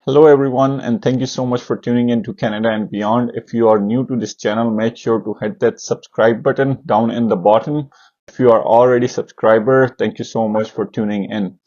Hello everyone, and thank you so much for tuning in to Canada and Beyond. If you are new to this channel, make sure to hit that subscribe button down in the bottom. If you are already a subscriber, thank you so much for tuning in.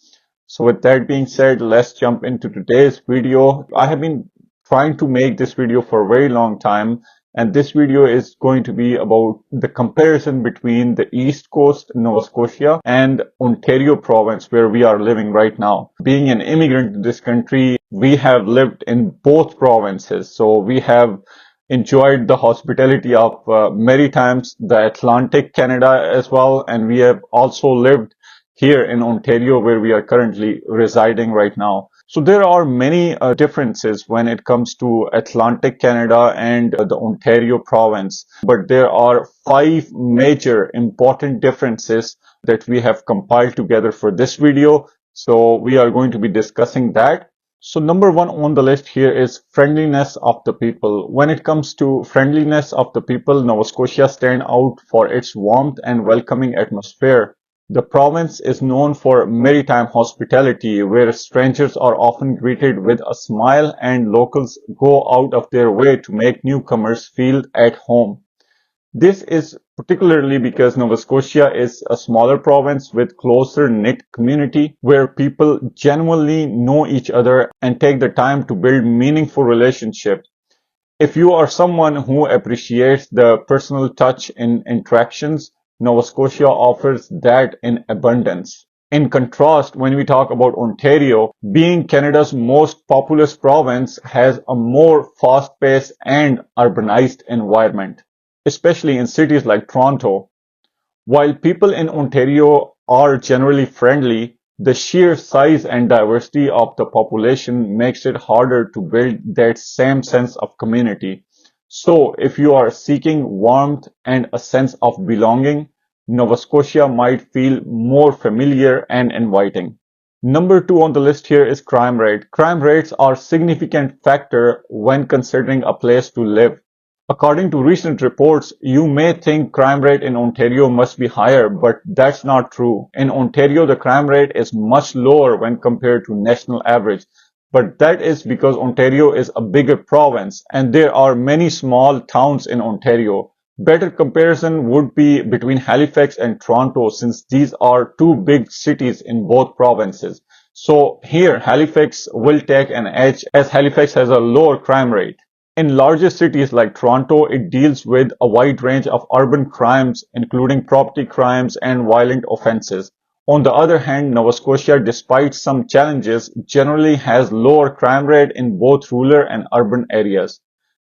So with that being said, let's jump into today's video. I have been trying to make this video for a very long time, and this video is going to be about the comparison between the East Coast, Nova Scotia, and Ontario province where we are living right now. Being an immigrant to this country, we have lived in both provinces, so we have enjoyed the hospitality of Maritimes, the Atlantic Canada as well, and we have also lived here in Ontario where we are currently residing right now. So there are many differences when it comes to Atlantic Canada and the Ontario province, but there are 5 major important differences that we have compiled together for this video. So we are going to be discussing that. So number 1 on the list here is friendliness of the people. When it comes to friendliness of the people, Nova Scotia stands out for its warmth and welcoming atmosphere. The province is known for maritime hospitality, where strangers are often greeted with a smile and locals go out of their way to make newcomers feel at home. This is particularly because Nova Scotia is a smaller province with closer knit community where people genuinely know each other and take the time to build meaningful relationships. If you are someone who appreciates the personal touch in interactions, Nova Scotia offers that in abundance. In contrast, when we talk about Ontario, being Canada's most populous province, has a more fast-paced and urbanized environment, especially in cities like Toronto. While people in Ontario are generally friendly, the sheer size and diversity of the population makes it harder to build that same sense of community. So, if you are seeking warmth and a sense of belonging, Nova Scotia might feel more familiar and inviting. Number 2 on the list here is crime rate. Crime rates are a significant factor when considering a place to live. According to recent reports, you may think crime rate in Ontario must be higher, but that's not true. In Ontario, the crime rate is much lower when compared to national average. But that is because Ontario is a bigger province and there are many small towns in Ontario. Better comparison would be between Halifax and Toronto since these are 2 big cities in both provinces. So here Halifax will take an edge as Halifax has a lower crime rate. In larger cities like Toronto, it deals with a wide range of urban crimes, including property crimes and violent offenses. On the other hand, Nova Scotia, despite some challenges, generally has lower crime rate in both rural and urban areas.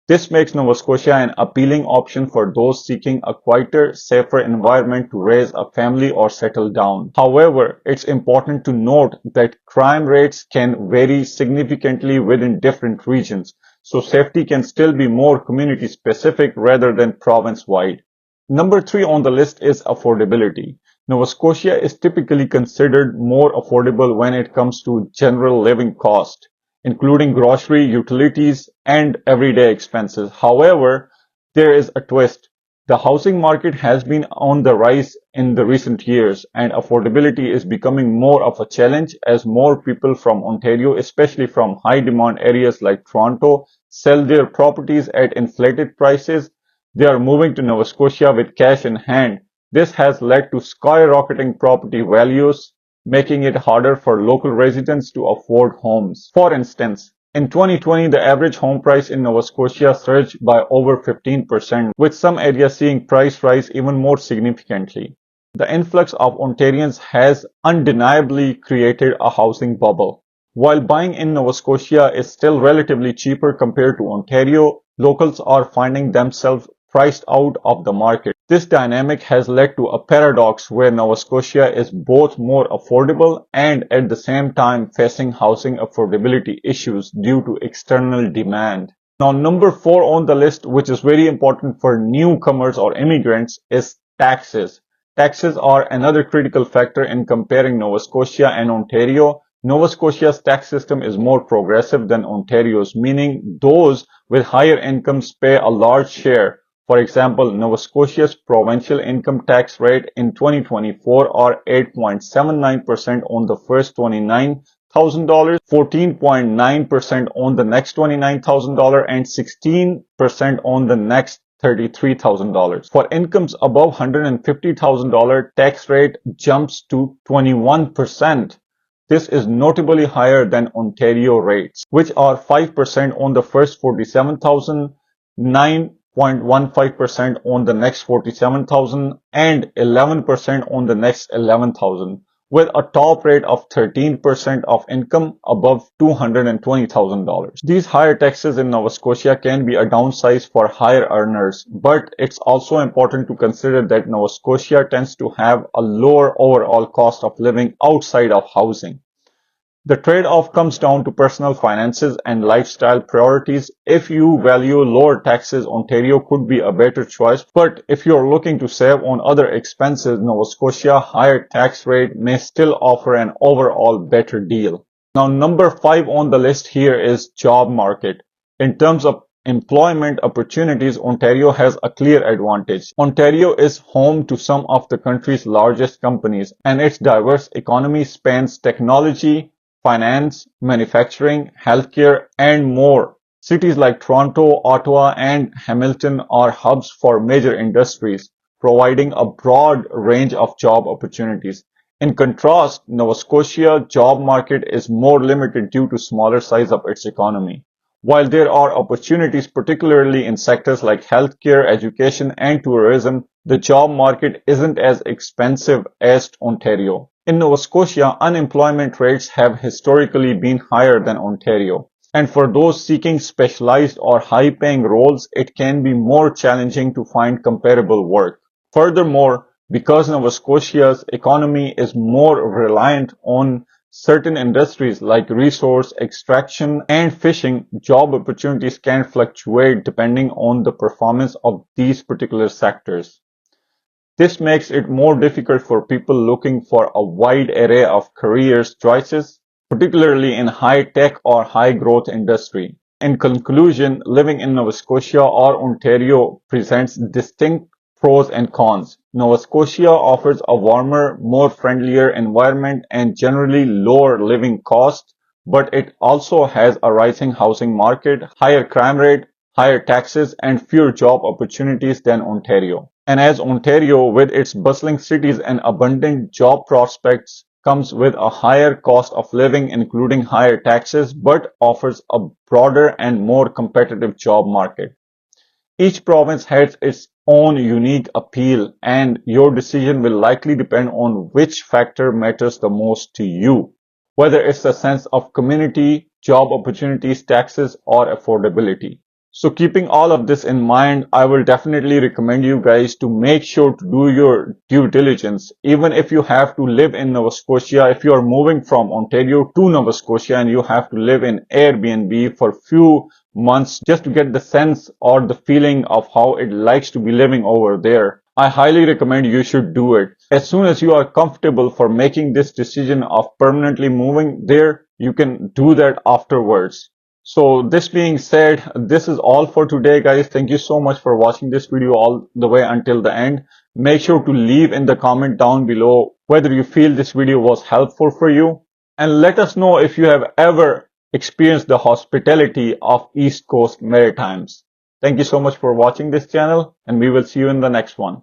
This makes Nova Scotia an appealing option for those seeking a quieter, safer environment to raise a family or settle down. However, it's important to note that crime rates can vary significantly within different regions. So safety can still be more community specific rather than province wide. Number 3 on the list is affordability. Nova Scotia is typically considered more affordable when it comes to general living cost, including grocery, utilities, and everyday expenses. However, there is a twist. The housing market has been on the rise in the recent years, and affordability is becoming more of a challenge as more people from Ontario, especially from high-demand areas like Toronto, sell their properties at inflated prices. They are moving to Nova Scotia with cash in hand. This has led to skyrocketing property values, making it harder for local residents to afford homes. For instance, in 2020, the average home price in Nova Scotia surged by over 15%, with some areas seeing price rise even more significantly. The influx of Ontarians has undeniably created a housing bubble. While buying in Nova Scotia is still relatively cheaper compared to Ontario, locals are finding themselves priced out of the market. This dynamic has led to a paradox where Nova Scotia is both more affordable and at the same time facing housing affordability issues due to external demand. Now, number 4 on the list, which is very important for newcomers or immigrants, is taxes. Taxes are another critical factor in comparing Nova Scotia and Ontario. Nova Scotia's tax system is more progressive than Ontario's, meaning those with higher incomes pay a large share. For example, Nova Scotia's provincial income tax rate in 2024 are 8.79% on the first 29 14.9% on the next $29,000, and 16% on the next $33,000. For incomes above $150,000, tax rate jumps to 21%. This is notably higher than Ontario rates, which are 5% on the first $47,000, 9.15% on the next $47,000, and 11% on the next $11,000, with a top rate of 13% of income above $220,000. These higher taxes in Nova Scotia can be a downside for higher earners, but it's also important to consider that Nova Scotia tends to have a lower overall cost of living outside of housing. The trade-off comes down to personal finances and lifestyle priorities. If you value lower taxes, Ontario could be a better choice. But if you're looking to save on other expenses, Nova Scotia's higher tax rate may still offer an overall better deal. Now, number 5 on the list here is job market. In terms of employment opportunities, Ontario has a clear advantage. Ontario is home to some of the country's largest companies, and its diverse economy spans technology, finance, manufacturing, healthcare, and more. Cities like Toronto, Ottawa, and Hamilton are hubs for major industries, providing a broad range of job opportunities. In contrast, Nova Scotia's job market is more limited due to smaller size of its economy. While there are opportunities particularly in sectors like healthcare, education, and tourism, the job market isn't as expensive as Ontario. In Nova Scotia, unemployment rates have historically been higher than Ontario, and for those seeking specialized or high-paying roles, it can be more challenging to find comparable work. Furthermore, because Nova Scotia's economy is more reliant on certain industries like resource extraction and fishing, job opportunities can fluctuate depending on the performance of these particular sectors. This makes it more difficult for people looking for a wide array of career choices, particularly in high-tech or high-growth industry. In conclusion, living in Nova Scotia or Ontario presents distinct pros and cons. Nova Scotia offers a warmer, more friendlier environment and generally lower living costs, but it also has a rising housing market, higher crime rate, higher taxes, and fewer job opportunities than Ontario. And as Ontario, with its bustling cities and abundant job prospects, comes with a higher cost of living, including higher taxes, but offers a broader and more competitive job market. Each province has its own unique appeal, and your decision will likely depend on which factor matters the most to you, whether it's a sense of community, job opportunities, taxes, or affordability. So keeping all of this in mind, I will definitely recommend you guys to make sure to do your due diligence. Even if you have to live in Nova Scotia, if you are moving from Ontario to Nova Scotia and you have to live in Airbnb for few months just to get the sense or the feeling of how it likes to be living over there, I highly recommend you should do it. As soon as you are comfortable for making this decision of permanently moving there, you can do that afterwards. So this being said, this is all for today, guys. Thank you so much for watching this video all the way until the end. Make sure to leave in the comment down below whether you feel this video was helpful for you. And let us know if you have ever experienced the hospitality of East Coast Maritimes. Thank you so much for watching this channel, and we will see you in the next one.